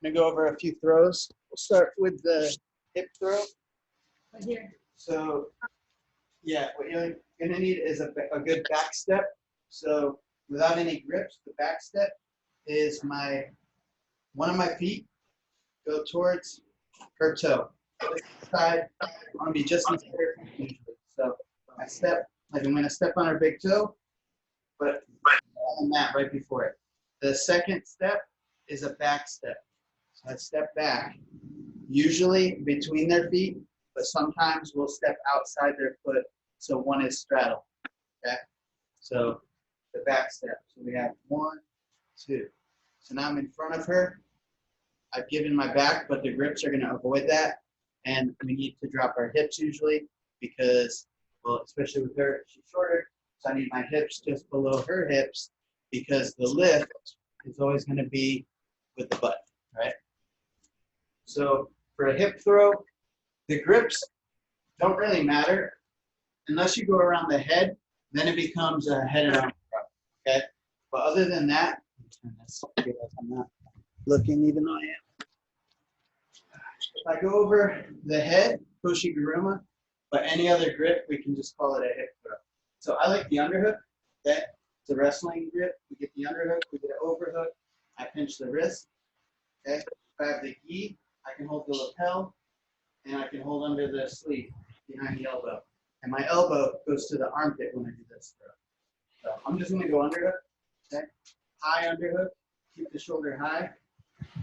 I'm gonna go over a few throws. We'll start with the hip throw. Right here. So, yeah, what you're gonna need is a good back step. So, without any grips, the back step is one of my feet go towards her toe. This side, I want to be just inside her feet usually. So, I step like I'm gonna step on her big toe, but on the mat right before it. The second step is a back step. So I step back, usually between their feet, but sometimes we'll step outside their foot, so one is straddled. Okay? So the back step. So we have 1, 2. So now I'm in front of her. I've given my back, but the grips are going to avoid that. And we need to drop our hips usually because, well, especially with her, she's shorter. So I need my hips just below her hips because the lift is always going to be with the butt, right? So for a hip throw, the grips don't really matter unless you go around the head, then it becomes a head and arm throw, okay? But other than that, I'm not looking even though I am. If I go over the head, Koshi-Guruma, but any other grip, we can just call it a hip throw. So I like the underhook, okay? It's a wrestling grip. We get the underhook, we get an overhook. I pinch the wrist, okay? If I have the gi, I can hold the lapel, and I can hold under the sleeve behind the elbow. And my elbow goes to the armpit when I do this throw. So I'm just gonna go underhook, okay? High underhook, keep the shoulder high.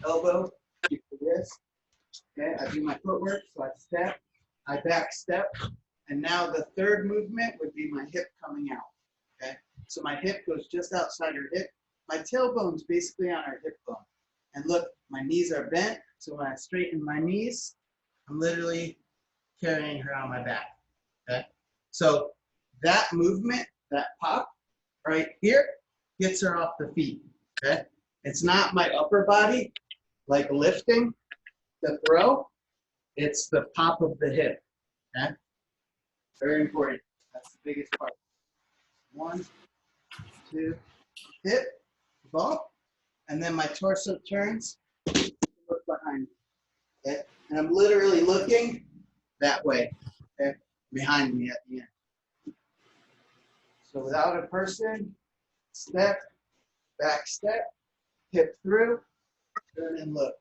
Elbow, keep the wrist, okay? I do my footwork, so I step, I back step, and now the third movement would be my hip coming out, okay? So my hip goes just outside her hip. My tailbone's basically on her hip bone. And look, my knees are bent, so when I straighten my knees, I'm literally carrying her on my back, okay? So that movement, that pop right here, gets her off the feet, okay? It's not my upper body, like lifting the throw, it's the pop of the hip, okay? Very important, that's the biggest part. 1, 2, hip, ball, and then my torso turns, look behind me, okay? And I'm literally looking that way, okay? Behind me at the end. So without a person, step, back step, hip through, turn and look,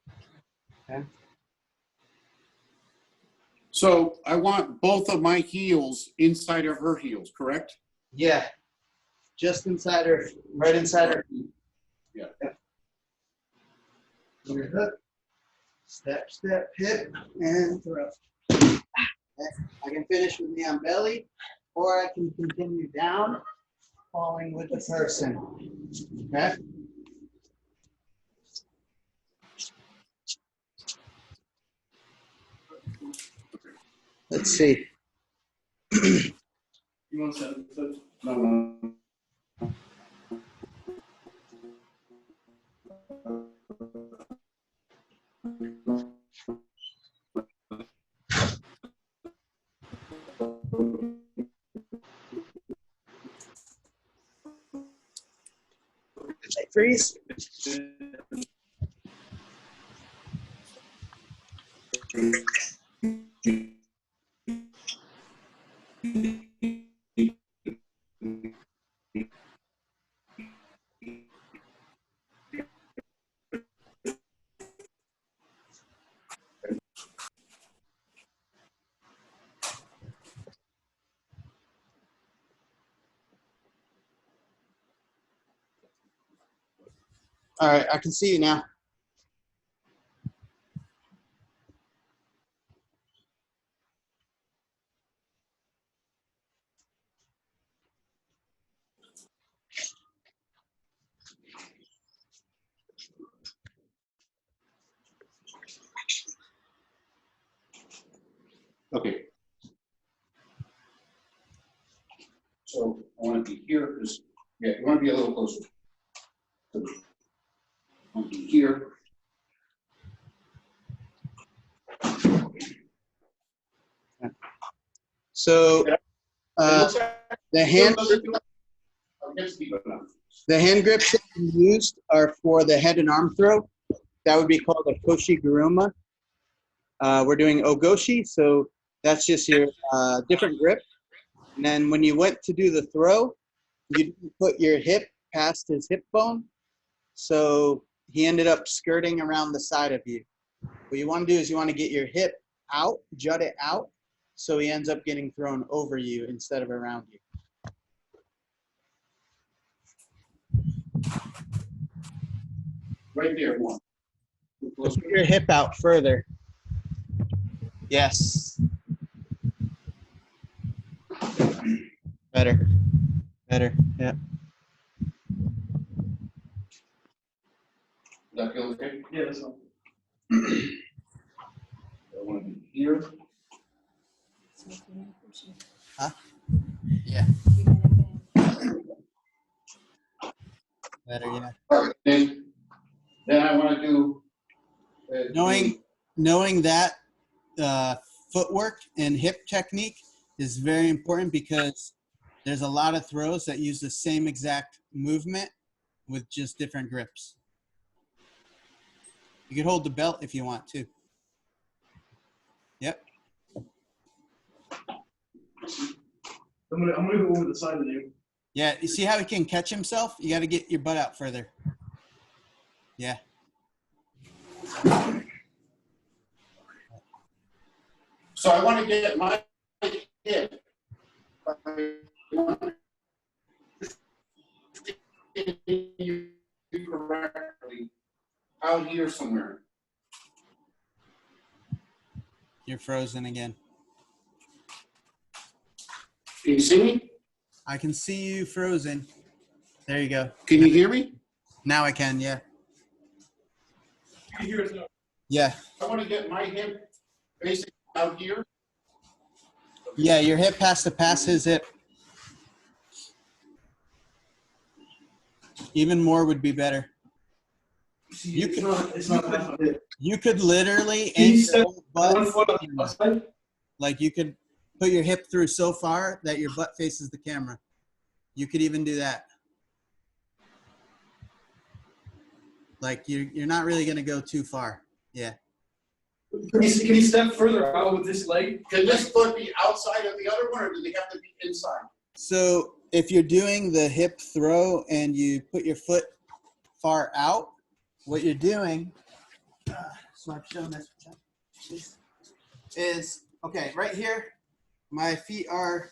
okay? So I want both of my heels inside of her heels, correct? Yeah, just inside her, right inside her feet. Yeah. Hook, step, step, hip, and throw. Okay. I can finish with me on belly, or I can continue down, falling with the person. Okay? Let's see. You want to set it? No. Freeze. All right, I can see you now. Okay. So I want to be here because, yeah, you want to be a little closer. I want to be here. So the hand grips that you used are for the head and arm throw. that would be called a koshiguruma. We're doing ogoshi, so that's just your different grip. And then when you went to do the throw, you didn't put your hip past his hip bone, so he ended up skirting around the side of you. What you want to do is you want to get your hip out, jut it out, so he ends up getting thrown over you instead of around you. Right there, one. Put your hip out further. Yes. Better. Better. Yeah. Does that feel okay? Yeah, that's all. I want to be here. Huh? Yeah. Better. Yeah. All right, then I want to do. Knowing that footwork and hip technique is very important, because there's a lot of throws that use the same exact movement with just different grips. You can hold the belt if you want to. Yep. I'm gonna go over the side of you. Yeah. You see how he can catch himself? You got to get your butt out further. Yeah. So I want to get my hip. Correctly out here somewhere. You're frozen again. Can you see me? I can see you frozen. There you go. Can you hear me? Now I can. Yeah. You hear us now. Yeah. I want to get my hip basically out here. Yeah. Your hip has to pass his hip. Even more would be better. See, You it's can- not past my hip. You could literally Can you aim step your butt. one foot on the outside? Like you could put your hip through so far that your butt faces the camera. You could even do that. Like you're not really gonna go too far. Yeah. Can you step further out with this leg? Can this foot be outside of the other one, or do they have to be inside? So if you're doing the hip throw and you put your foot far out, what you're doing, so I've shown this, is, okay, right here, my feet are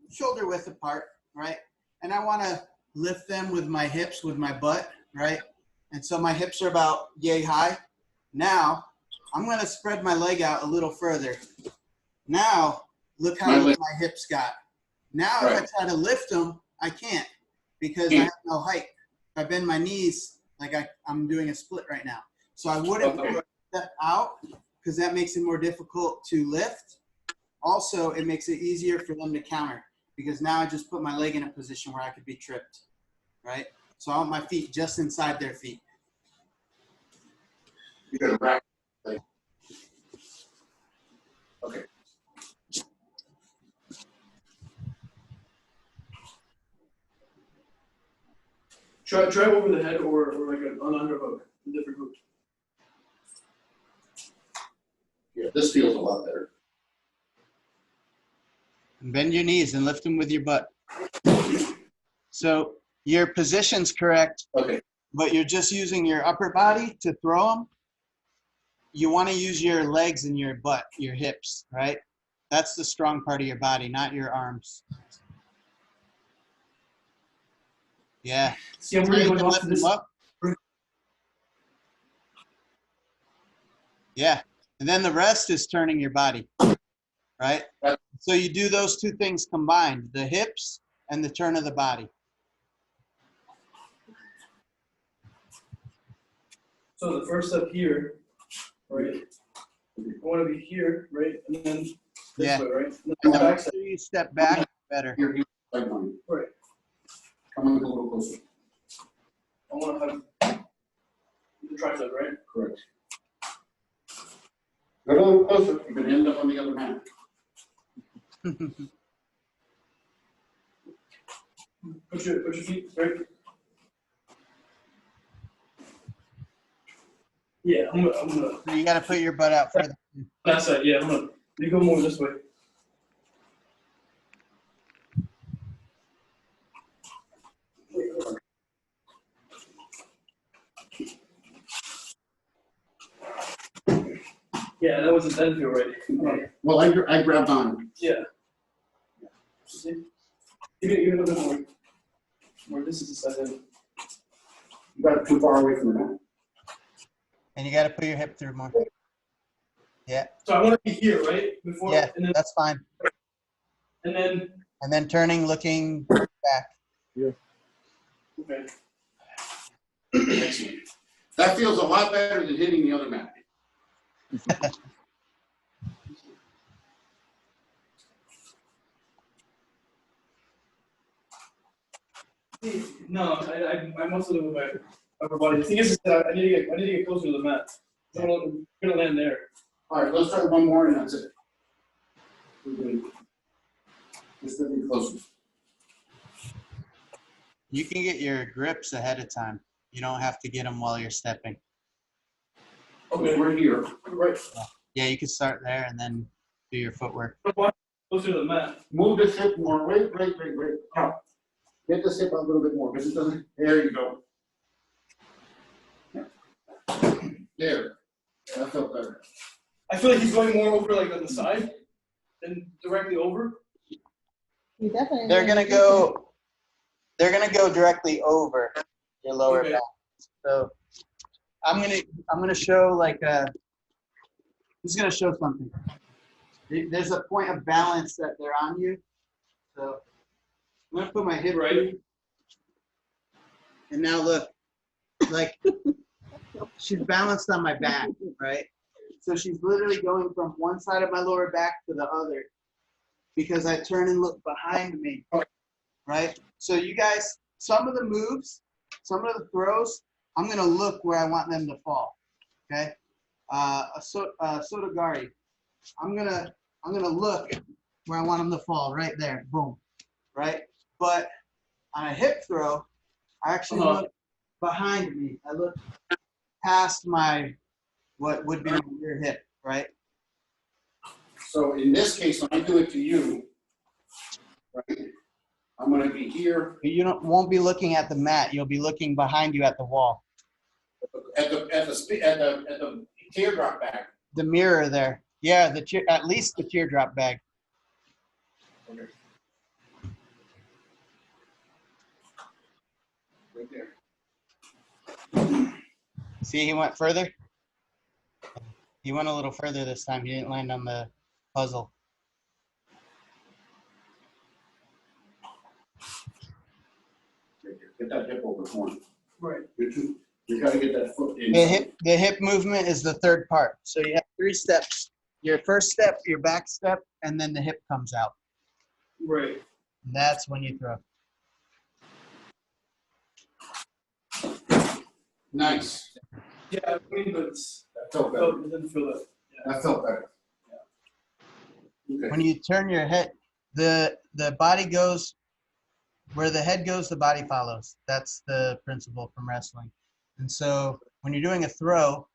shoulder width apart, right? And I want to lift them with my hips, with my butt, right? And so my hips are about yay high. Now, I'm going to spread my leg out a little further. Now, look how low my hips got. Now, if I try to lift them, I can't, because I have no height. If I bend my knees, like I'm doing a split right now. So I wouldn't step out, because that makes it more difficult to lift. Also, it makes it easier for them to counter, because now I just put my leg in a position where I could be tripped, right? So I want my feet just inside their feet. You got to rack. Okay. Try over the head or like an underhook, a different hook. Yeah, this feels a lot better. Bend your knees and lift them with your butt. So your position's correct, Okay. but you're just using your upper body to throw them. You want to use your legs and your butt, your hips, right? That's the strong part of your body, not your arms. Yeah. See, I'm So really you going can off lift to them this. up. Yeah. And then the rest is turning your body, right? So you do those two things combined, the hips and the turn of the body. So the first step here, right? I want to be here, right? And then this way, right? And then And the the back more side. you step back, better. Here, like mine. Right. Come a little closer. I want to have the tricep, right? Correct. Go a little closer. You can end up on the other mat. Put your feet right. Yeah, I'm gonna. So you got to put your butt out further. That side, yeah, I'm gonna. You go more this way. Yeah, that didn't feel right. Well, I grabbed on. Yeah. See? Even a little bit more. More distance inside there. You got it too far away from the mat. And you got to put your hip through more. Yeah. So I want to be here, right? Before, Yeah, and that's fine. then Turning, looking back. okay. Excellent. That feels a lot better than hitting the other mat. No, I must have with my upper body. The thing is that I need to get closer to the mat. I'm gonna land there. All right, let's try one more and that's it. We're good. Just a bit closer. You can get your grips ahead of time. You don't have to get them while you're stepping. Okay, we're here. Right. Yeah, you can start there and then do your footwork. Closer to the mat. Move this hip more. Wait. Now, get this hip a little bit more because it doesn't. There you go. There. That felt better. I feel like he's going more over like on the side than directly over. You definitely. They're gonna go directly over your lower Okay. back. So I'm gonna show like He's gonna show something. There's a point of balance that they're on you. So I'm gonna put my hip Right. and now look, like she's balanced on my back, right? So she's literally going from one side of my lower back to the other because I turn and look behind me, right? So you guys, some of the moves, some of the throws, I'm gonna look where I want them to fall, okay? Sotogari, I'm gonna look where I want them to fall, right there, boom, right? But on a hip throw, I actually look behind me. I look past what would be your hip, right? So in this case, when I do it to you, right, I'm going to be here You won't be looking at the mat. You'll be looking behind you at the wall. at the teardrop bag. The mirror there. Yeah, at least the teardrop bag. Okay. Right there. See, he went further. He went a little further this time. He didn't land on the puzzle. Get that hip over one. Right. You got to get that foot in. The hip movement is the third part. So you have 3 steps. Your first step, your back step, and then the hip comes out. Right. And that's when you throw. Nice. Yeah, I mean, but That felt better. it didn't feel that. That felt better. Okay. When you turn your head, the body goes where the head goes, the body follows. That's the principle from wrestling. And so when you're doing a throw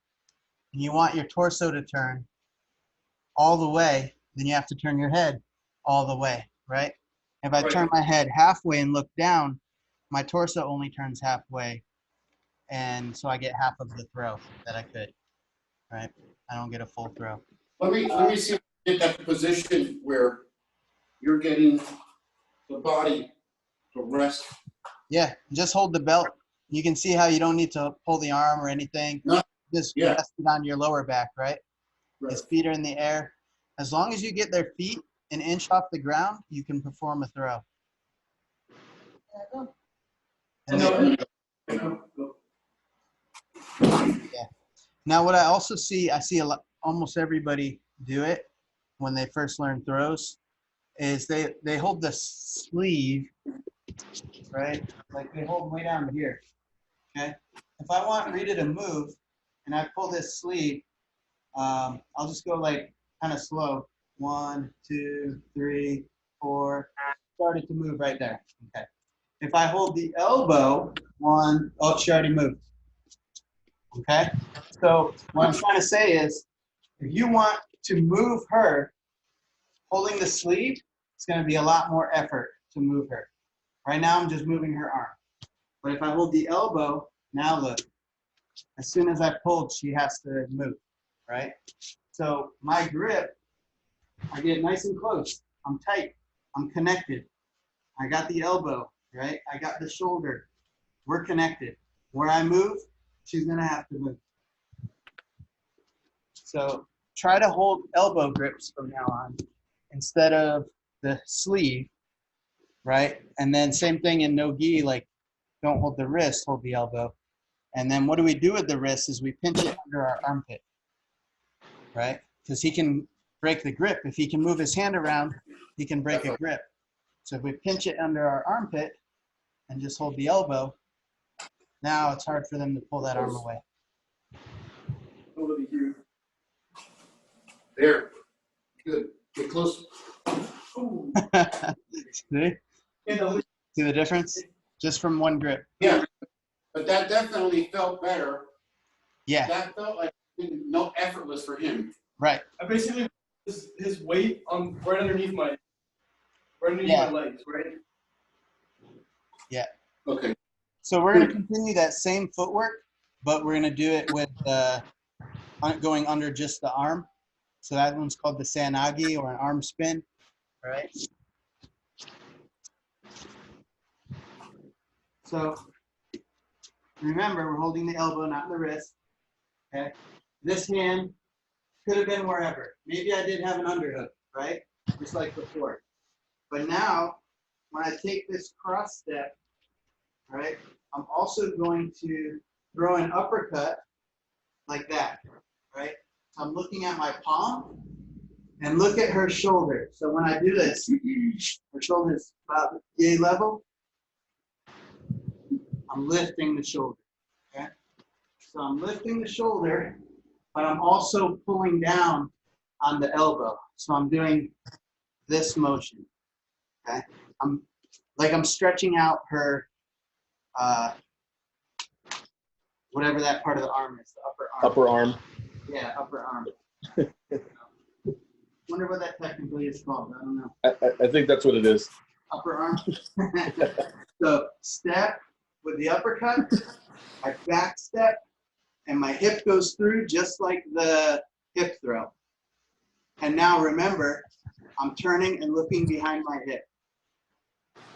and you want your torso to turn all the way, then you have to turn your head all the way, right? If I turn my head halfway and look down, my torso only turns halfway. And so I get half of the throw that I could, right? I don't get a full throw. Let me see if I get that position where you're getting the body to rest. Yeah, just hold the belt. You can see how you don't need to pull the arm or anything. No. Just Yeah. rest it on your lower back, right? His feet are in the air. As long as you get their feet an inch off the ground, you can perform a throw. And then, now what I also see, almost everybody do it when they first learn throws, is they hold the sleeve, right? Like they hold way down here, okay? If I want Rita to move and I pull this sleeve, I'll just go like kind of slow. 1, 2, 3, 4. Started to move right there. Okay. If I hold the elbow, 1, oh, she already moved. Okay. So what I'm trying to say is, if you want to move her, holding the sleeve, it's going to be a lot more effort to move her. Right now, I'm just moving her arm. But if I hold the elbow, now look, as soon as I pulled, she has to move, right? So my grip, I get nice and close. I'm tight. I'm connected. I got the elbow, right? I got the shoulder. We're connected. Where I move, she's going to have to move. So try to hold elbow grips from now on instead of the sleeve, right? And then same thing in no gi, like don't hold the wrist, hold the elbow. And then what do we do with the wrist is we pinch it under our armpit, right? Because he can break the grip. If he can move his hand around, he can break a grip. So if we pinch it under our armpit and just hold the elbow, now it's hard for them to pull that arm away. Over here. There. Good. Get close. Ooh. See? See the difference? Just from one grip. Yeah. But that definitely felt better. Yeah. That felt like no effort was for him. Right. I basically his weight on right underneath my legs, right? Yeah. Okay. So we're going to continue that same footwork, but we're going to do it with going under just the arm. So that one's called the sanagi or an arm spin. All right. So remember, we're holding the elbow, not the wrist. Okay. This hand could have been wherever. Maybe I did have an underhook, right? Just like before. But now, when I take this cross step, right, I'm also going to throw an uppercut like that, right? So I'm looking at my palm and look at her shoulder. So when I do this, her shoulder is about yay level. I'm lifting the shoulder, okay? So I'm lifting the shoulder, but I'm also pulling down on the elbow. So I'm doing this motion, okay? I'm stretching out her, whatever that part of the arm is, the upper arm. Upper arm. Yeah, upper arm. Wonder what that technically is called. I don't know. I think that's what it is. Upper arm. So step with the uppercut, I back step, and my hip goes through just like the hip throw. And now remember, I'm turning and looking behind my hip.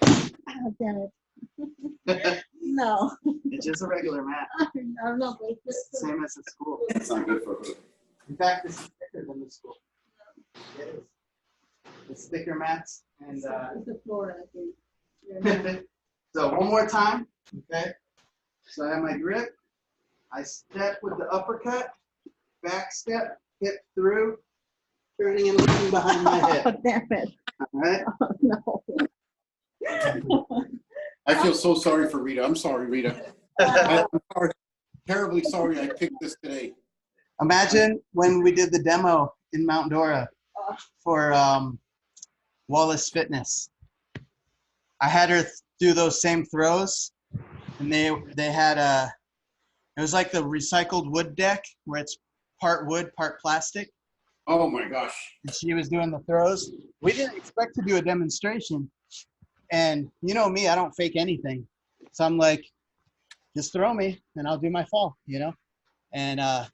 Oh, damn it. No. It's just a regular mat, I'm not going to. same as the school. It's not good for her. In fact, this is thicker than the school. It is. It's thicker mats. And It's the floor, I think. Yeah. so one more time, okay? So I have my grip. I step with the uppercut, back step, hip through, turning and looking behind my hip. Oh, damn it. All right? Oh, no. I feel so sorry for Rita. I'm sorry, Rita. I'm sorry. Terribly sorry I picked this today. Imagine when we did the demo in Mount Dora for Wallace Fitness. I had her do those same throws, and they had it was like the recycled wood deck where it's part wood, part plastic. Oh my gosh. And she was doing the throws. We didn't expect to do a demonstration. And you know me, I don't fake anything. So I'm like, just throw me and I'll do my fall, you know? And I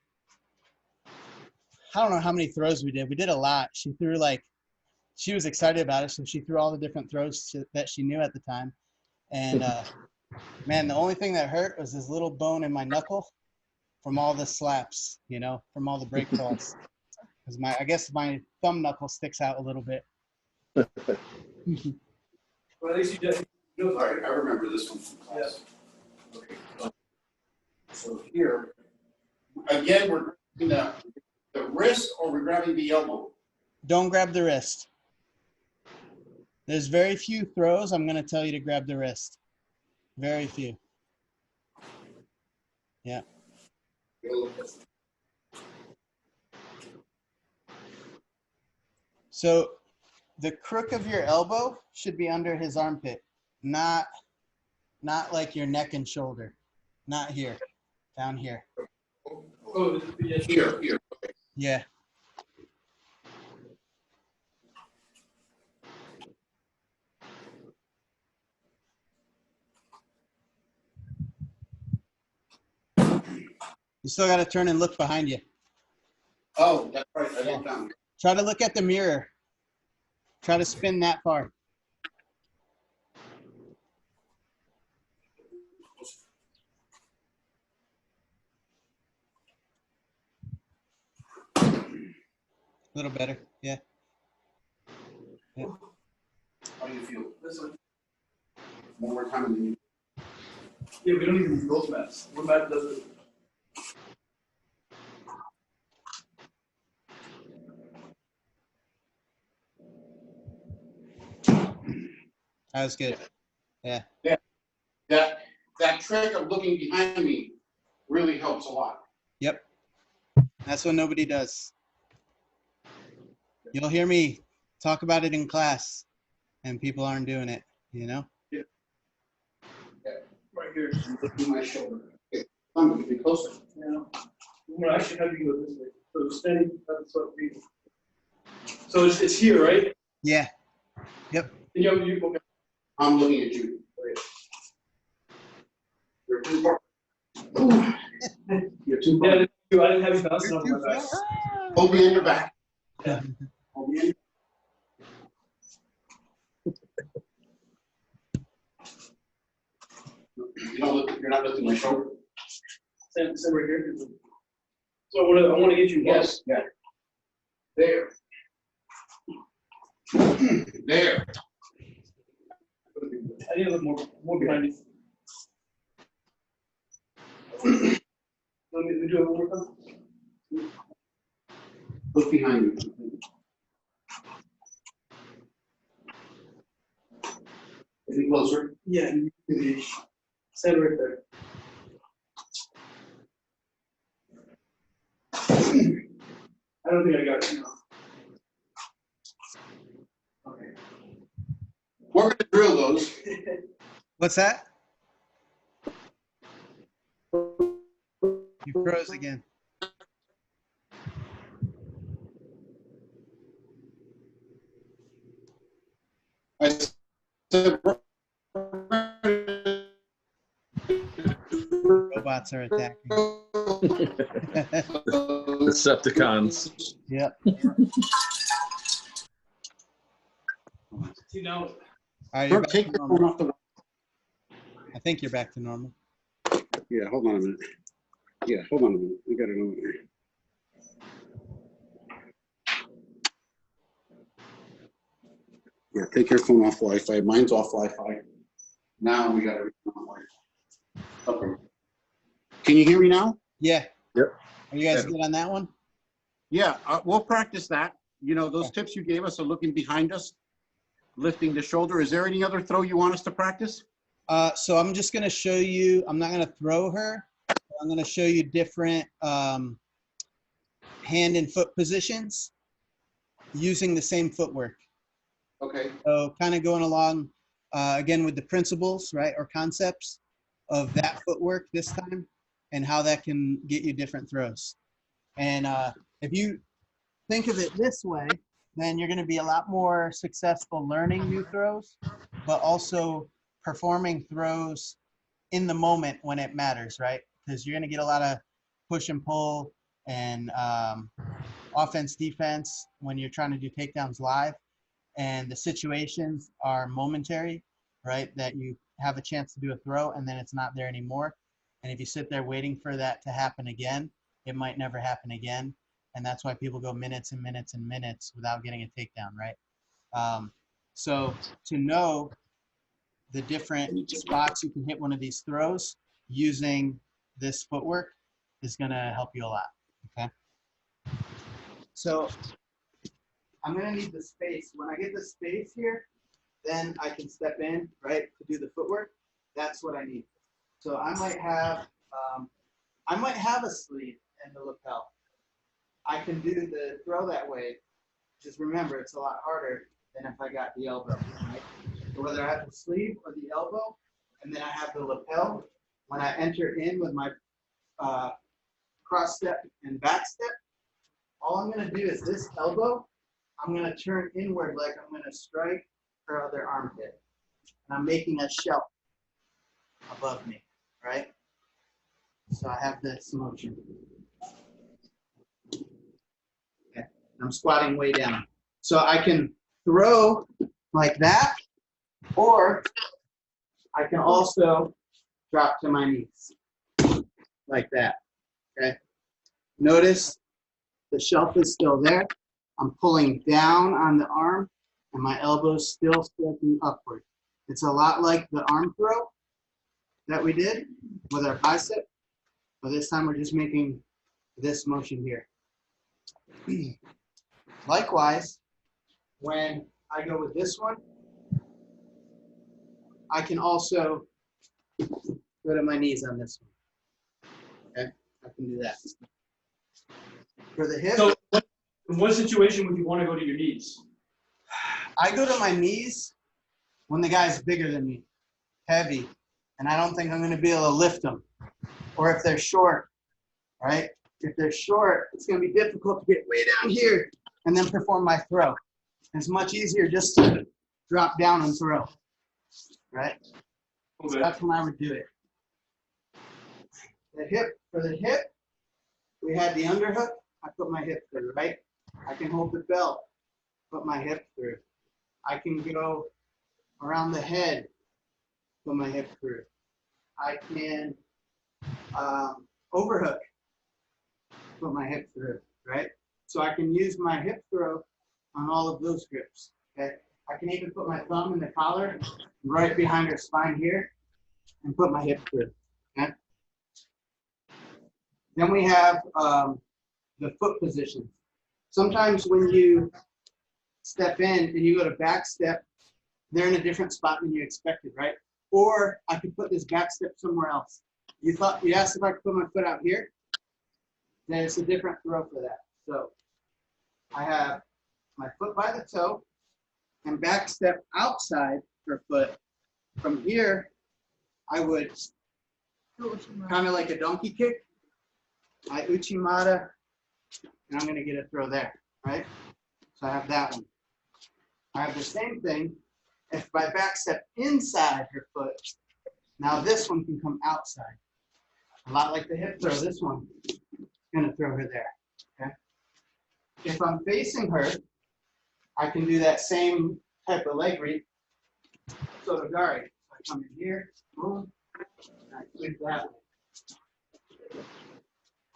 don't know how many throws we did. We did a lot. She threw she was excited about it. So she threw all the different throws that she knew at the time. And man, the only thing that hurt was this little bone in my knuckle from all the slaps, you know, from all the break falls. Because I guess my thumb knuckle sticks out a little bit. Well, at least you did. All right, I remember this one from class. Okay. So here, again, we're grabbing the wrist or we're grabbing the elbow. Don't grab the wrist. There's very few throws I'm going to tell you to grab the wrist. Very few. Yeah. So the crook of your elbow should be under his armpit, not like your neck and shoulder. Not here, down here. Oh, yeah. Here. Yeah. You still got to turn and look behind you. Oh, that's right, I looked down. Try to look at the mirror. Try to spin that far. A little better. Yeah. How do you feel? This one. One more time and then you. Yeah, we don't even use those mats. One mat does it. That was good. Yeah. That trick of looking behind me really helps a lot. Yep. That's what nobody does. You'll hear me talk about it in class, and people aren't doing it, you know? Right here. Lifting my shoulder. Okay, come on, get closer. Yeah. I'm gonna actually have you go this way. So standing, that's what we. So it's here, right? Yeah. Yep. And you okay. I'm looking at you. You're too far. You're too Yeah, far. I didn't have you bouncing on my back. Hold me on your back. Yeah. Hold me in. You're not lifting my shoulder. Stand right here. So I want to get you. Yes. Yeah. There. There. I need a little more behind you. Let me do it one more time. Look behind you. Any closer? Yeah. Stand right there. I don't think I got it now. Okay. We're going to drill those. What's that? You froze again. I said, Robots are attacking. Decepticons. Yep. See now. All right, you're back take to the normal. phone off the. I think you're back to normal. Yeah, hold on a minute. Yeah, hold on a minute. We got it over there. Yeah, take your phone off Wi-Fi. Mine's off Wi-Fi. Now we got everything on Wi-Fi. Okay. Can you hear me now? Yeah. Yep. Are you guys good on that one? Yeah, we'll practice that. You know, those tips you gave us are looking behind us, lifting the shoulder. Is there any other throw you want us to practice? So I'm just going to show you, I'm not going to throw her. I'm going to show you different hand and foot positions using the same footwork. Okay. So kind of going along, again, with the principles, right, or concepts of that footwork this time and how that can get you different throws. And if you think of it this way, then you're going to be a lot more successful learning new throws, but also performing throws in the moment when it matters, right? Because you're going to get a lot of push and pull and offense, defense when you're trying to do takedowns live. And the situations are momentary, right? That you have a chance to do a throw and then it's not there anymore. And if you sit there waiting for that to happen again, it might never happen again. And that's why people go minutes and minutes and minutes without getting a takedown, right? So to know the different spots you can hit one of these throws using this footwork is going to help you a lot, okay? So I'm going to need the space. When I get the space here, then I can step in, right, to do the footwork. That's what I need. So I might have a sleeve and the lapel. I can do the throw that way. Just remember, it's a lot harder than if I got the elbow, right? So whether I have the sleeve or the elbow, and then I have the lapel, when I enter in with my cross step and back step, all I'm going to do is this elbow, I'm going to turn inward like I'm going to strike her other armpit. And I'm making a shelf above me, right? So I have this motion. Okay. I'm squatting way down. So I can throw like that, or I can also drop to my knees like that, okay? Notice the shelf is still there. I'm pulling down on the arm and my elbow's still striking upward. It's a lot like the arm throw that we did with our bicep, but this time we're just making this motion here. Likewise, when I go with this one, I can also go to my knees on this one. Okay, I can do that. For the hip, So, in what situation would you want to go to your knees? I go to my knees when the guy's bigger than me, heavy, and I don't think I'm going to be able to lift them. Or if they're short, right? If they're short, it's going to be difficult to get way down here and then perform my throw. It's much easier just to drop down and throw, right? Okay. So that's when I would do it. The hip, for the hip, we had the underhook. I put my hip through, right? I can hold the belt, put my hip through. I can go around the head, put my hip through. I can overhook, put my hip through, right? So I can use my hip throw on all of those grips, okay? I can even put my thumb in the collar right behind her spine here and put my hip through, okay? Then we have the foot position. Sometimes when you step in and you go to back step, they're in a different spot than you expected, right? Or I could put this back step somewhere else. You asked if I could put my foot out here, then it's a different throw for that. So I have my foot by the toe and back step outside her foot. From here, I would kind of like a donkey kick. I uchimata, and I'm going to get a throw there, right? So I have that one. I have the same thing. If my back step inside her foot, now this one can come outside. A lot like the hip throw, this one is going to throw her there, okay? If I'm facing her, I can do that same type of leg read. Sotogari. So I come in here, boom, and I swing that way.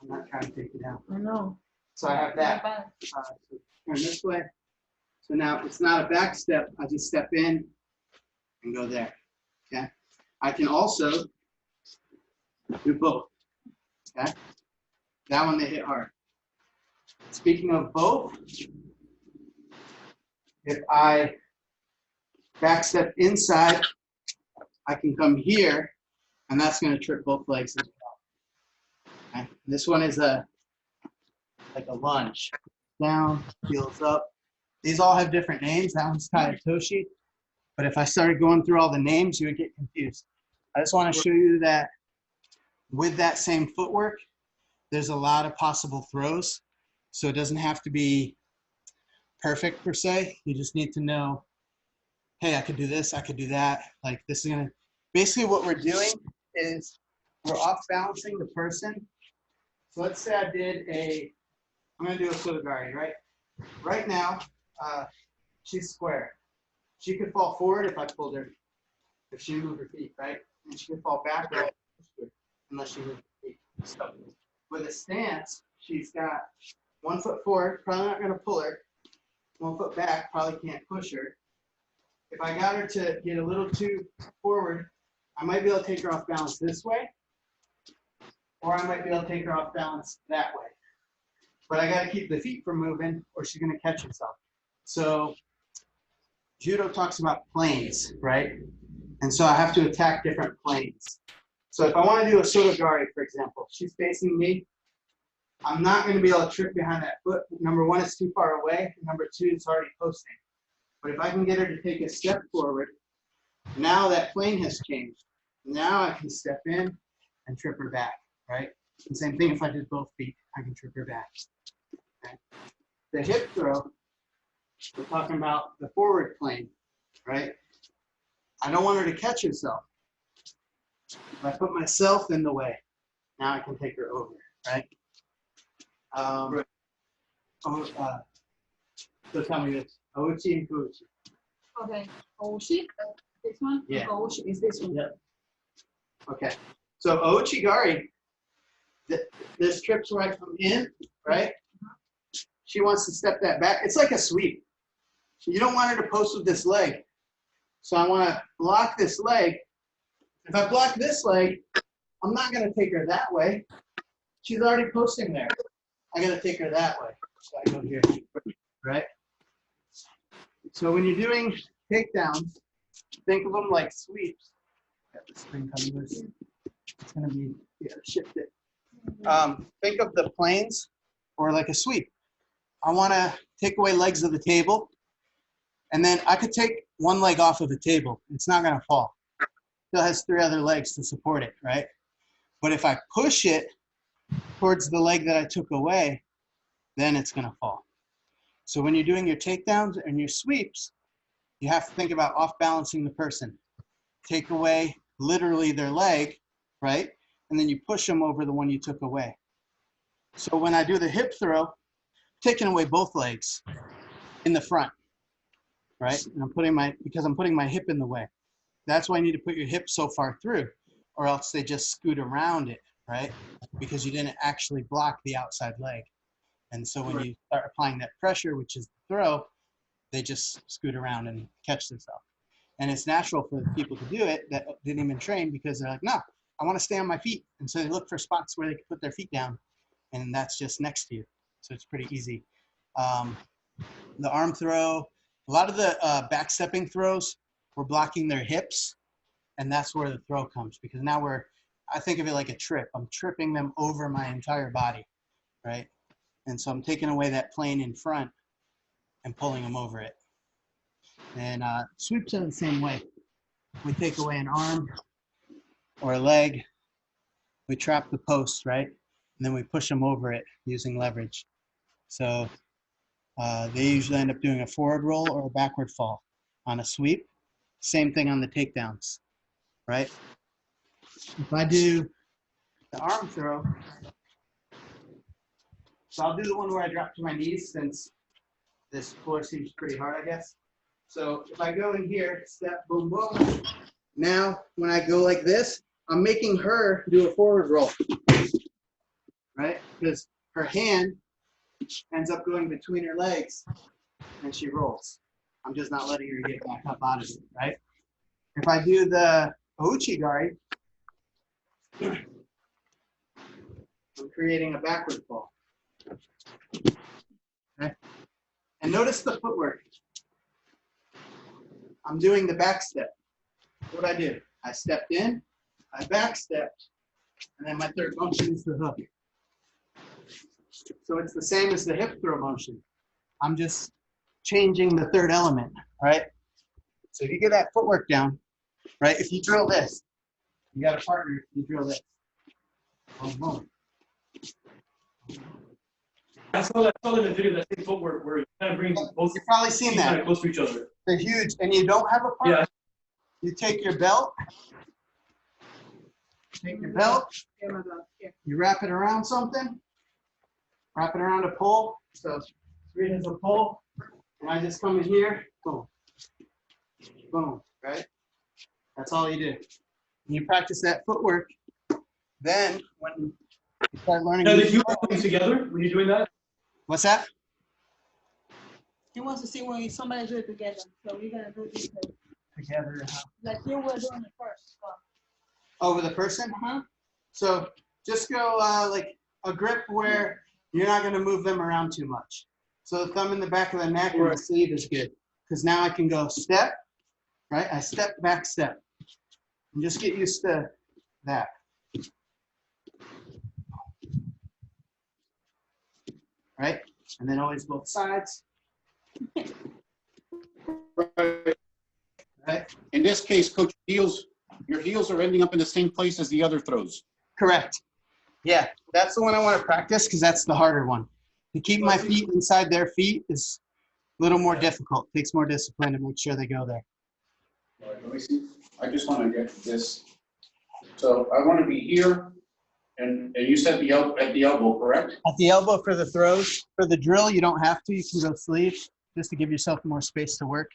I'm not trying to take it out. I know. So I have that. So turn this way. So now it's not a back step. I just step in and go there. Okay. I can also do both. Okay. That one they hit hard. Speaking of both, if I back step inside, I can come here, and that's going to trip both legs as well. Okay. This one is like a lunge. Down, heels up. These all have different names. That one's Kayatoshi. But if I started going through all the names, you would get confused. I just want to show you that with that same footwork, there's a lot of possible throws. So it doesn't have to be perfect per se. You just need to know, hey, I could do this, I could do that. Like this is gonna, basically what we're doing is we're off balancing the person. So let's say I'm gonna do a sotogari, right? Right now, she's square. She could fall forward if I pulled her, if she moved her feet, right? And she could fall backward unless she moved her feet. So with a stance, she's got 1 foot forward, probably not gonna pull her. 1 foot back, probably can't push her. If I got her to get a little too forward, I might be able to take her off balance this way, or I might be able to take her off balance that way. But I gotta keep the feet from moving or she's gonna catch herself. So Judo talks about planes, right? And so I have to attack different planes. So if I wanna do a Sotogari, for example, she's facing me, I'm not gonna be able to trip behind that foot. Number one, it's too far away. Number two, it's already posting. But if I can get her to take a step forward, now that plane has changed. Now I can step in and trip her back, right? And same thing if I did both feet, I can trip her back. Okay. The hip throw, we're talking about the forward plane, right? I don't want her to catch herself. If I put myself in the way, now I can take her over, right? Right. So tell me this, Ouchi and Kuchi. Okay, Oshi, this one? Yeah. Oshi is this one. Yep. Okay, so Ouchigari, there's trips where I come in, right? She wants to step that back. It's like a sweep. You don't want her to post with this leg. So I want to block this leg. If I block this leg, I'm not going to take her that way. She's already posting there. I got to take her that way. So I go here, right? So when you're doing takedowns, think of them like sweeps. Got this thing coming loose. It's going to be, shift it. Think of the planes or like a sweep. I want to take away legs of the table, and then I could take one leg off of the table. It's not going to fall. It still has 3 other legs to support it, right? But if I push it towards the leg that I took away, then it's going to fall. So when you're doing your takedowns and your sweeps, you have to think about off-balancing the person. Take away literally their leg, right? And then you push them over the one you took away. So when I do the hip throw, taking away both legs in the front, right? And I'm putting my hip in the way. That's why you need to put your hip so far through, or else they just scoot around it, right? Because you didn't actually block the outside leg. And so when you start applying that pressure, which is the throw, they just scoot around and catch themselves. And it's natural for people to do it that didn't even train, because they're like, no, I want to stay on my feet. And so they look for spots where they can put their feet down, and that's just next to you. So it's pretty easy. The arm throw, a lot of the backstepping throws, we're blocking their hips, and that's where the throw comes, because now I think of it like a trip. I'm tripping them over my entire body, right? And so I'm taking away that plane in front and pulling them over it. And sweeps are the same way. We take away an arm or a leg, we trap the post, right? And then we push them over it using leverage. So they usually end up doing a forward roll or a backward fall on a sweep. Same thing on the takedowns, right? If I do the arm throw, so I'll do the one where I drop to my knees, since this floor seems pretty hard, I guess. So if I go in here, step, boom, boom. Now, when I go like this, I'm making her do a forward roll, right? Because her hand ends up going between her legs and she rolls. I'm just not letting her get back up out of it, right? If I do the Ouchigari, I'm creating a backward fall. Okay? And notice the footwork. I'm doing the back step. What I do? I stepped in, I back stepped, and then my third motion is the hook. So it's the same as the hip throw motion. I'm just changing the third element, right? So if you get that footwork down, right? If you drill this, you got a partner, you drill this. Boom, boom. I saw that in the video, that same footwork where it kind of brings both You've probably seen feet kind that. of close to each other. They're huge, and you don't have a partner. Yeah. You take your belt, Here, my God, here. you wrap it around something, wrap it around a pole. So three is a pole, and I just come in here, boom, boom, right? That's all you do. And you practice that footwork. Then when you start learning, Now, did you put these together when you're doing that? what's that? He wants to see when somebody do it together. So we're gonna do this Together. like you were doing it first. Over the person? So just go like a grip where you're not going to move them around too much. So the thumb in the back of the neck and the sleeve is good. Because now I can go step, right? I step, back step. And just get used to that. Right? And then always both sides. Right? In this case, Coach, your heels are ending up in the same place as the other throws. Correct. Yeah, that's the one I want to practice because that's the harder one. To keep my feet inside their feet is a little more difficult. Takes more discipline to make sure they go there. All right, let me see. I just want to get this. So I want to be here, and you said at the elbow, correct? At the elbow for the throws. For the drill, you don't have to. You can go sleeve just to give yourself more space to work.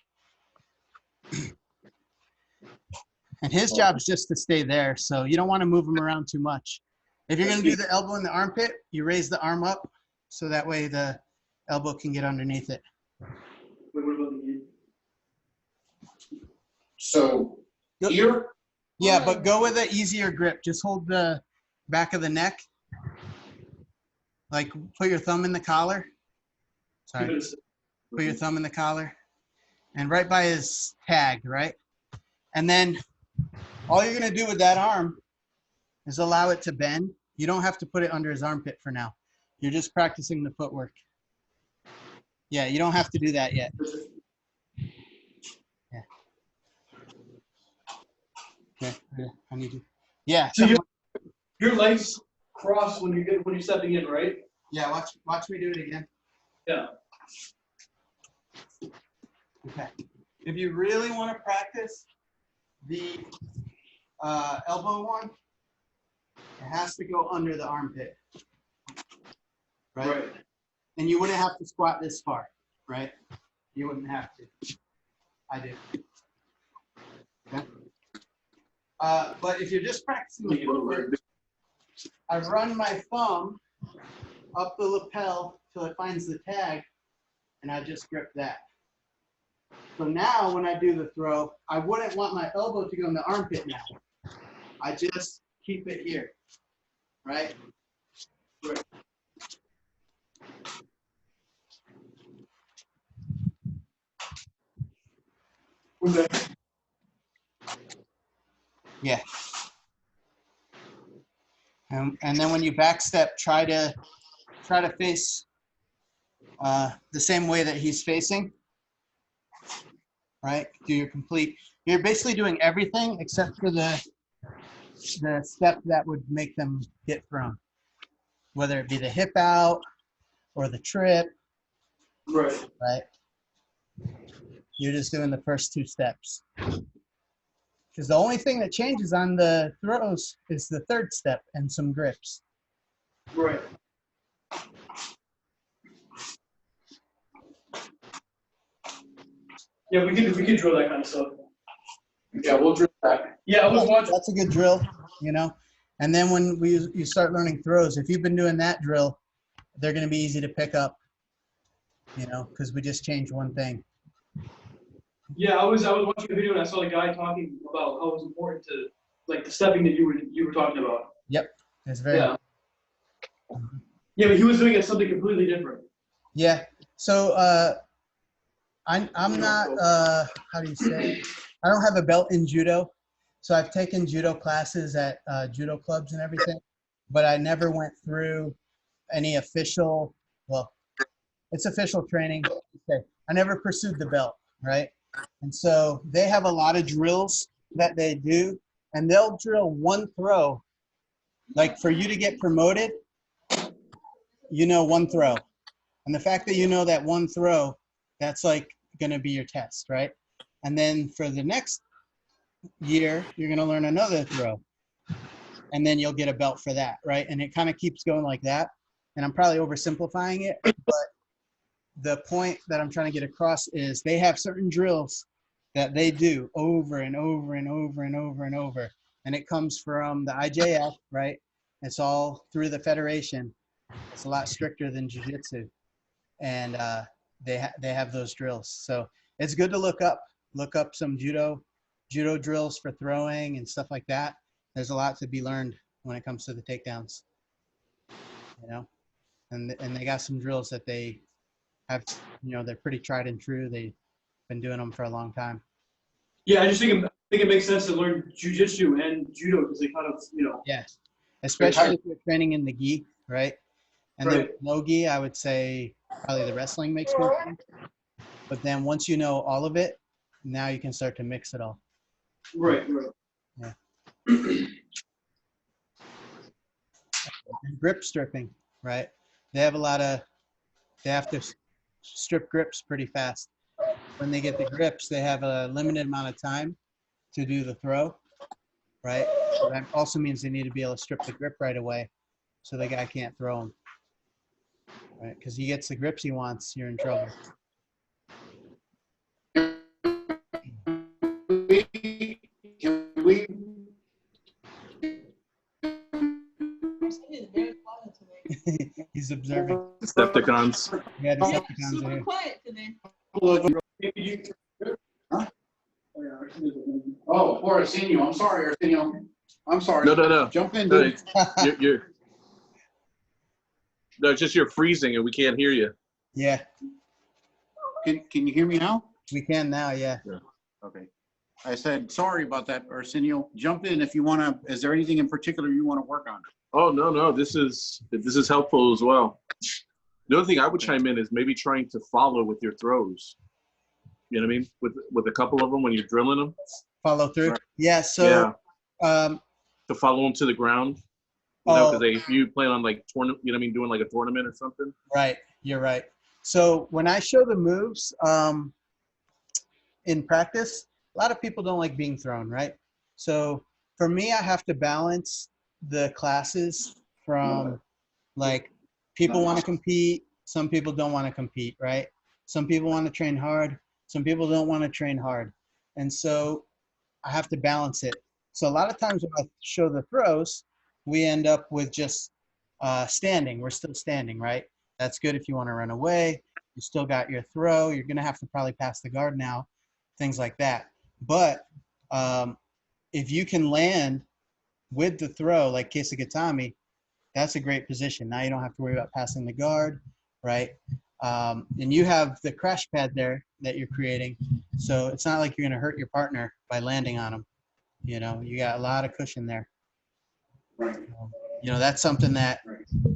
And his job is just to stay there, so you don't want to move him around too much. If you're going to do the elbow in the armpit, you raise the arm up so that way the elbow can get underneath it. Wait, what about the knee? So here? Yeah, but go with an easier grip. Just hold the back of the neck. Like put your thumb in the collar. Sorry. Put your thumb in the collar. And right by his tag, right? And then all you're going to do with that arm is allow it to bend. You don't have to put it under his armpit for now. You're just practicing the footwork. Yeah, you don't have to do that yet. Yeah. Okay, I need you. Yeah. So your legs cross when you're stepping in, right? Yeah, watch me do it again. Yeah. Okay. If you really want to practice the elbow one, it has to go under the armpit. Right? And you wouldn't have to squat this far, right? You wouldn't have to. I do. Okay. But if you're just practicing the footwork, I run my thumb up the lapel till it finds the tag, and I just grip that. So now when I do the throw, I wouldn't want my elbow to go in the armpit now. I just keep it here, right? Right. Yeah. And then when you back step, try to face the same way that he's facing, right? You're basically doing everything except for the step that would make them get thrown, whether it be the hip out or the trip, right? You're just doing the first two steps. Because the only thing that changes on the throws is the third step and some grips. Right. Yeah, we could drill that kind of stuff. Yeah, we'll drill that. Yeah, I was watching. That's a good drill, you know. And then when you start learning throws, if you've been doing that drill, they're going to be easy to pick up, you know, because we just changed one thing. Yeah, I was watching a video and I saw the guy talking about how it's important to like the stepping that you were talking about. Yep, it's very. Yeah. Yeah, but he was doing it something completely different. Yeah. So I'm not how do you say? I don't have a belt in judo, so I've taken judo classes at judo clubs and everything, but I never went through any official. Well, it's official training. Okay. I never pursued the belt, right? And so they have a lot of drills that they do, and they'll drill one throw. Like for you to get promoted, you know one throw. And the fact that you know that one throw, that's like going to be your test, right? And then for the next year, you're going to learn another throw. And then you'll get a belt for that, right? And it kind of keeps going like that. And I'm probably oversimplifying it, but the point that I'm trying to get across is they have certain drills that they do over and over and over and over and over. And it comes from the IJF, right? It's all through the federation. It's a lot stricter than jiu-jitsu. And they have those drills. So it's good to look up some judo drills for throwing and stuff like that. There's a lot to be learned when it comes to the takedowns, you know? And they got some drills that they have, you know, they're pretty tried and true. They've been doing them for a long time. Yeah, I just think it makes sense to learn jiu-jitsu and judo because they kind of, you know. Yeah, especially if you're training in the gi, right? And Right. then no gi, I would say probably the wrestling makes more sense. But then once you know all of it, now you can start to mix it all. Right. Yeah. and grip stripping, right? They have they have to strip grips pretty fast. When they get the grips, they have a limited amount of time to do the throw, right? So that also means they need to be able to strip the grip right away so the guy can't throw them, right? Because he gets the grips he wants, you're in trouble. Can we He's very quiet today. He's observing. Decepticons. Yeah, the Yeah, Decepticons are super here. quiet today. Oh, poor Arsenio. I'm sorry, Arsenio. I'm sorry. No. Jump in, No, dude. you're no, it's just you're freezing and we can't hear you. Yeah, Can you hear me now? we can now, yeah. Okay. I said, sorry about that, Arsenio. Jump in if you want to. Is there anything in particular you want to work on? Oh no, this is helpful as well. The other thing I would chime in is maybe trying to follow with your throws. You know what I mean? With a couple of them when you're drilling them. Follow through. Right. Yeah, so To follow them to the ground. You know, because if you plan on like tournament, you know what I mean, doing like a tournament or something. right, you're right. So when I show the moves in practice, a lot of people don't like being thrown, right? So for me, I have to balance the classes from like people want to compete, some people don't want to compete, right? Some people want to train hard, some people don't want to train hard. And so I have to balance it. So a lot of times when I show the throws, we end up with just standing. We're still standing, right? That's good if you want to run away. You still got your throw. You're going to have to probably pass the guard now, things like that. But if you can land with the throw, like Kesagatami, that's a great position. Now you don't have to worry about passing the guard, right? And you have the crash pad there that you're creating. So it's not like you're going to hurt your partner by landing on them. You know, you got a lot of cushion there. Right. You know, that's something that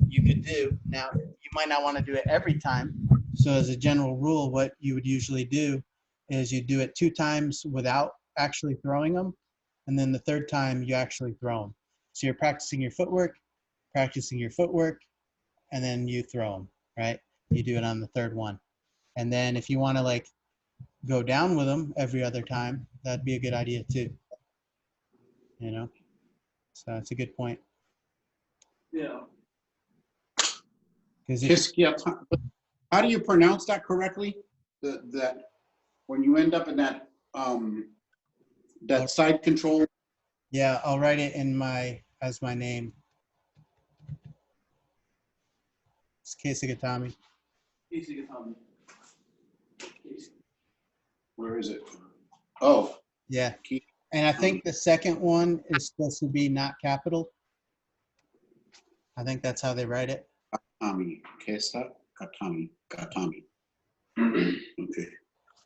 you could do. Now, you might not want to do it every time. So as a general rule, what you would usually do is you do it 2 times without actually throwing them. And then the 3rd time you actually throw them. So you're practicing your footwork, and then you throw them, right? You do it on the 3rd one. And then if you want to like go down with them every other time, that'd be a good idea too. You know, so it's a good point. Yeah. Because How do you pronounce that correctly? That when you end up in that that side control. yeah, I'll write it in as my name. It's Kesagatami. Where is it? Oh, Yeah. And I think the second one is supposed to be not capital. I think that's how they write it. Katami. Katami. Okay.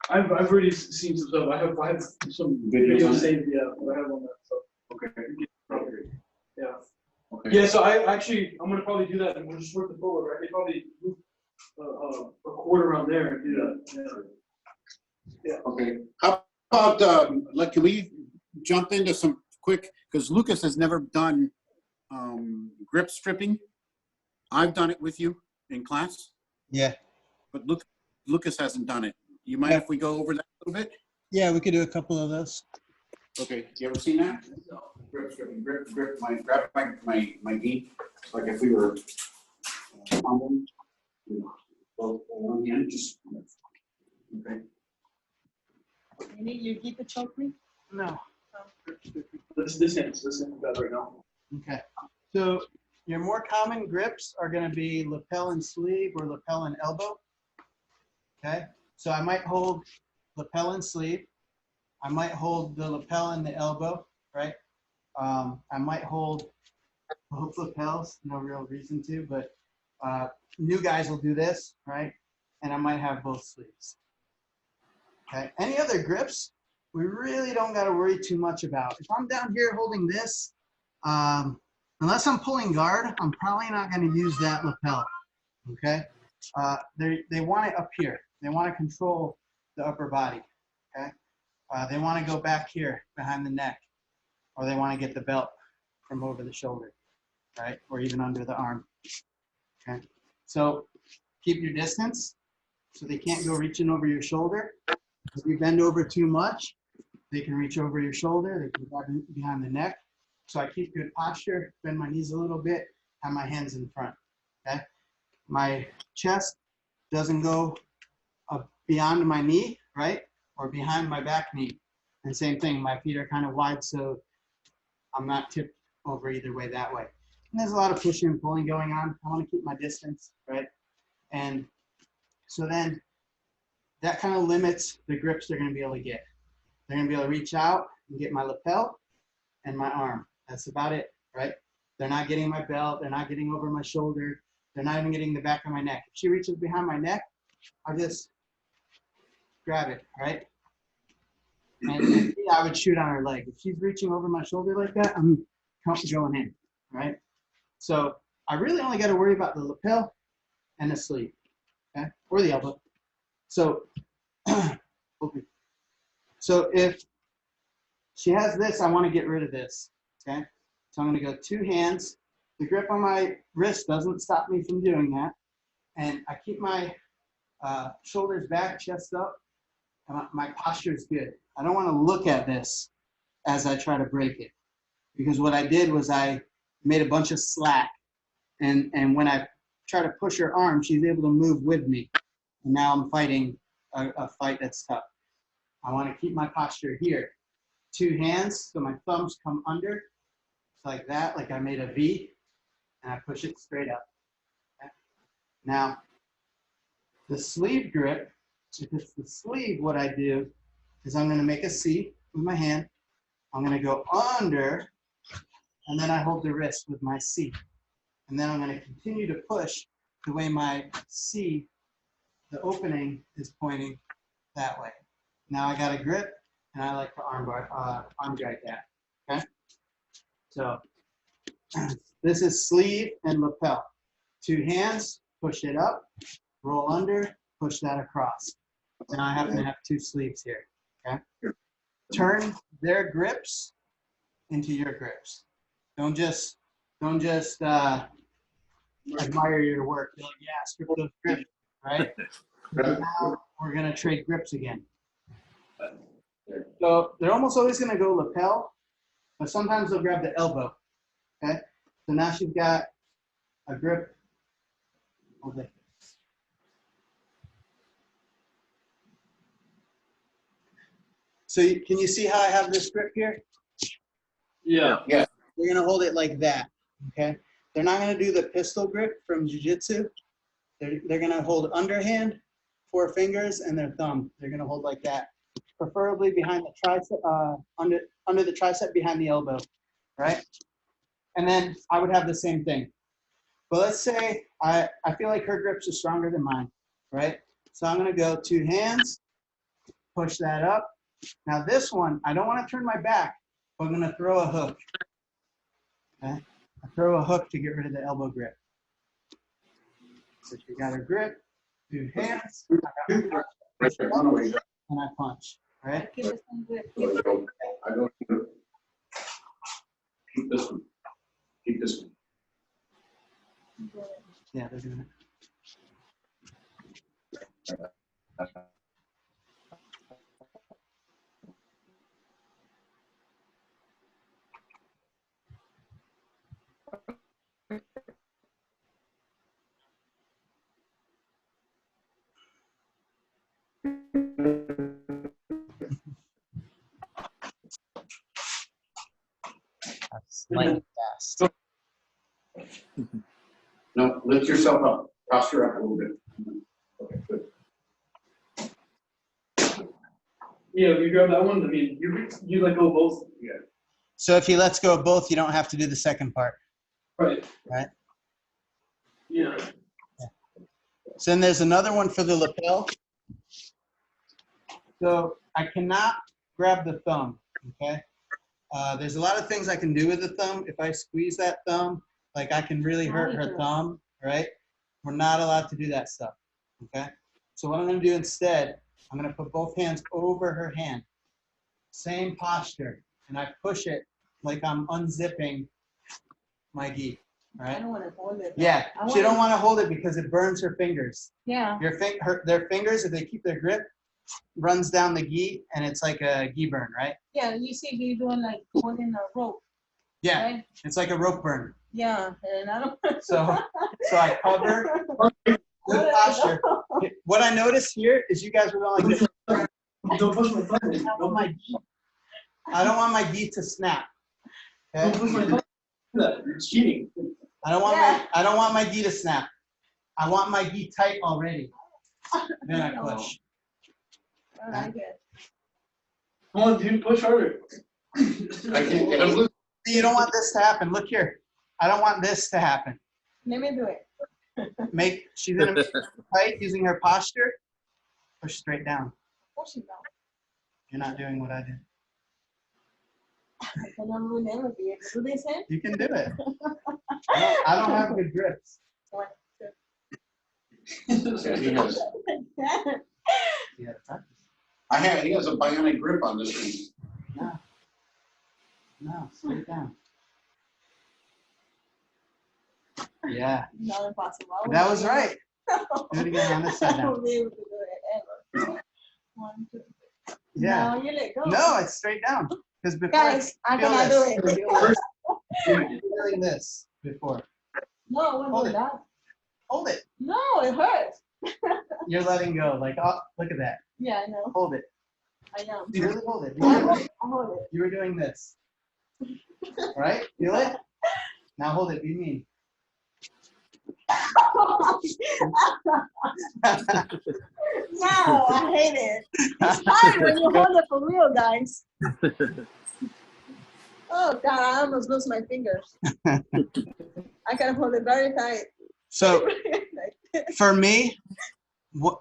I've already seen some stuff. I have some videos saved. Yeah, I have on that stuff. Okay. Yeah. Okay. Yeah. So I'm gonna probably do that, and we'll just work the forward. Right? They probably move a quarter around there and do that. Yeah. Okay. How about like, can we jump into some quick? Because Lucas has never done grip stripping. I've done it with you in class. Yeah. But Lucas hasn't done it. You mind if we go over that a little bit? Yeah, we could do a couple of those. Okay. You ever seen that? Grip stripping. Grab my knee. Like if we were fumbling, both one hand, just okay. You keep it choke me? No. This hand's bad right now. Okay. So your more common grips are going to be lapel and sleeve or lapel and elbow. Okay. So I might hold lapel and sleeve. I might hold the lapel and the elbow, right? I might hold both lapels, no real reason to, but new guys will do this, right? And I might have both sleeves. Okay. Any other grips, we really don't got to worry too much about. If I'm down here holding this, unless I'm pulling guard, I'm probably not going to use that lapel. Okay. They want it up here. They want to control the upper body. Okay. They want to go back here behind the neck, or they want to get the belt from over the shoulder. right? Or even under the arm, okay? So keep your distance so they can't go reaching over your shoulder. If you bend over too much, they can reach over your shoulder, they can grab behind the neck. So I keep good posture, bend my knees a little bit, have my hands in front, okay? My chest doesn't go up beyond my knee, right? Or behind my back knee. And same thing, my feet are kind of wide, so I'm not tipped over either way that way. And there's a lot of pushing and pulling going on. I want to keep my distance, right? And so then that kind of limits the grips they're going to be able to get. They're going to be able to reach out and get my lapel and my arm. That's about it, right? They're not getting my belt. They're not getting over my shoulder. They're not even getting the back of my neck. If she reaches behind my neck, I'll just grab it, right? And yeah, I would shoot on her leg. If she's reaching over my shoulder like that, I'm going in, right? So I really only got to worry about the lapel and the sleeve, okay? Or the elbow. So, so if she has this, I want to get rid of this, okay? So I'm going to go 2 hands. The grip on my wrist doesn't stop me from doing that. And I keep my shoulders back, chest up, and my posture is good. I don't want to look at this as I try to break it, because what I did was I made a bunch of slack, and when I try to push her arm, she's able to move with me, and now I'm fighting a fight that's tough. I want to keep my posture here. 2 hands, so my thumbs come under, like that, like I made a V, and I push it straight up. Okay? Now, the sleeve grip, if it's the sleeve, what I do is I'm going to make a C with my hand. I'm going to go under, and then I hold the wrist with my C. And then I'm going to continue to push the way my C, the opening, is pointing that way. Now I got a grip, and I like to arm drag that, okay? So this is sleeve and lapel. 2 hands, push it up, roll under, push that across. Now I happen to have 2 sleeves here, okay? Turn their grips into your grips. Don't just admire your work. Be like, yeah, strip those grips, right? Now we're gonna trade grips again. So they're almost always gonna go lapel, but sometimes they'll grab the elbow, okay? So now she's got a grip over. So can you see how I have this grip here? Yeah. Yeah. They're gonna hold it like that, okay? They're not gonna do the pistol grip from jiu-jitsu. They're gonna hold underhand, 4 fingers, and their thumb. They're gonna hold like that, preferably behind the tricep, under the tricep, behind the elbow, right? And then I would have the same thing. But let's say I feel like her grips are stronger than mine, right? So I'm gonna go 2 hands, push that up. Now this one, I don't want to turn my back, but I'm gonna throw a hook. Okay? I throw a hook to get rid of the elbow grip. So you got a grip, 2 hands, I got my Right there. No, no, wait. and I punch, right? Keep the same grip. I go keep this one. Keep this one. Yeah, they're doing it. That's lightning fast. No, lift yourself up. Posture up a little bit. Okay, good. Yeah, you grab that one. I mean, you let go both. Yeah. So if he lets go of both, you don't have to do the second part. Right. Right. Yeah. So then there's another one for the lapel. So I cannot grab the thumb, okay? There's a lot of things I can do with the thumb. If I squeeze that thumb, like I can really hurt her thumb, right? We're not allowed to do that stuff, okay? So what I'm gonna do instead, I'm gonna put both hands over her hand. Same posture, and I push it like I'm unzipping my gi, I right? don't want to hold it. Yeah, I she don't wanna- want to hold it because it burns her fingers. Yeah. Their fingers, if they keep their grip, runs down the gi, and it's like a gi burn, right? Yeah, you see me doing like holding a rope, Yeah, right? it's like a rope burn. Yeah, and I don't. So I cover, good posture. What I noticed here is you guys were going like this. Don't push my thumb. I don't want my gi to snap. Don't Okay? push my thumb. It's cheating. I don't want my gi to snap. I want my gi tight already. Then I push. I like it. Come on, dude, push harder. I can't get him loose. You don't want this to happen. Look here. I don't want this to happen. Let me do it. She's gonna make it tight using her posture. Push straight down. Push it down. You're not doing what I did. I will never be able to do this, eh? You can do it. I don't have good grips. One, Yeah, he has, Yeah, practice. he has a bionic grip on this thing. No. No, straight down. Yeah, not impossible. I that won't was be able- right. Do it again on this side I now. won't be able to do it ever. 1, 2, 3. Yeah. No, you let go. No, it's straight down. Because before, Guys, I feel cannot this. do it. You were doing this before. No, I won't Hold do it. that. Hold it. No, it hurts. You're letting go. Like, oh, look at that. Yeah, I know. Hold it. I am. You really hold it. I hold it. You were doing this. Right? Feel it? Now hold it. Be mean. No, I hate it. It's hard when you hold it for real, guys. Oh God, I almost lose my fingers. I gotta hold it very tight. So for me,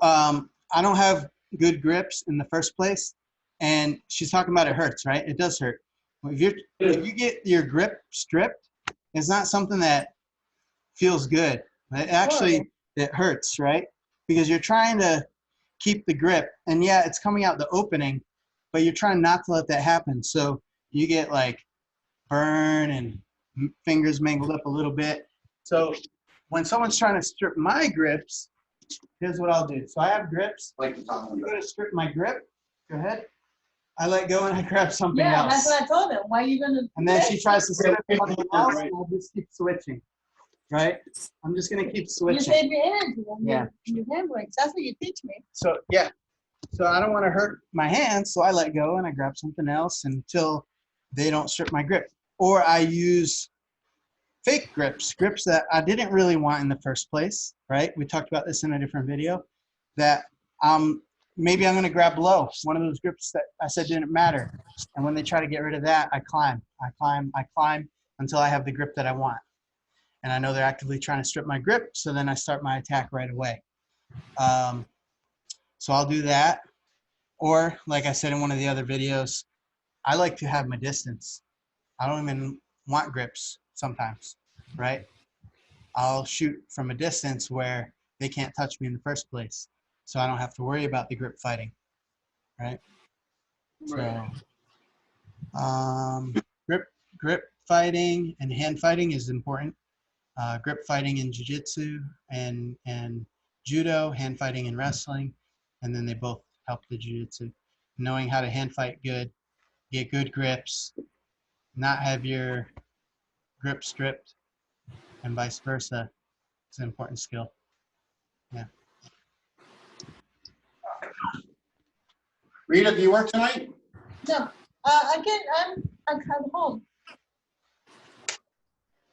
I don't have good grips in the first place, and she's talking about it hurts, right? It does hurt. If you get your grip stripped, it's not something that feels good. It hurts, right? Because you're trying to keep the grip, and yeah, it's coming out the opening, but you're trying not to let that happen. So you get like burn and fingers mangled up a little bit. So when someone's trying to strip my grips, here's what I'll do. So I have grips. Like the top You one. go to strip my grip, go ahead. I let go and I grab something Yeah, else. that's what I told him. Why are you gonna? And then she tries to strip something else, and I'll just keep switching. Right? I'm just gonna keep You switching. save your energy when Yeah. you hand breaks. That's what you teach me. So yeah. So I don't want to hurt my hands, so I let go and I grab something else until they don't strip my grip. Or I use fake grips that I didn't really want in the first place, right? We talked about this in a different video, that maybe I'm gonna grab low, one of those grips that I said didn't matter. And when they try to get rid of that, I climb until I have the grip that I want. And I know they're actively trying to strip my grip, so then I start my attack right away. So I'll do that. Or like I said in one of the other videos, I like to have my distance. I don't even want grips sometimes, right? I'll shoot from a distance where they can't touch me in the first place. So I don't have to worry about the grip fighting, right? So grip fighting and hand fighting is important. Grip fighting in jiu-jitsu and judo, hand fighting in wrestling, and then they both help the jiu-jitsu. Knowing how to hand fight good, get good grips, not have your grip stripped, and vice versa. It's an important skill. Yeah. Rita, do you work tonight? No, I'm home.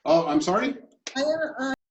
Oh, I'm sorry? I am.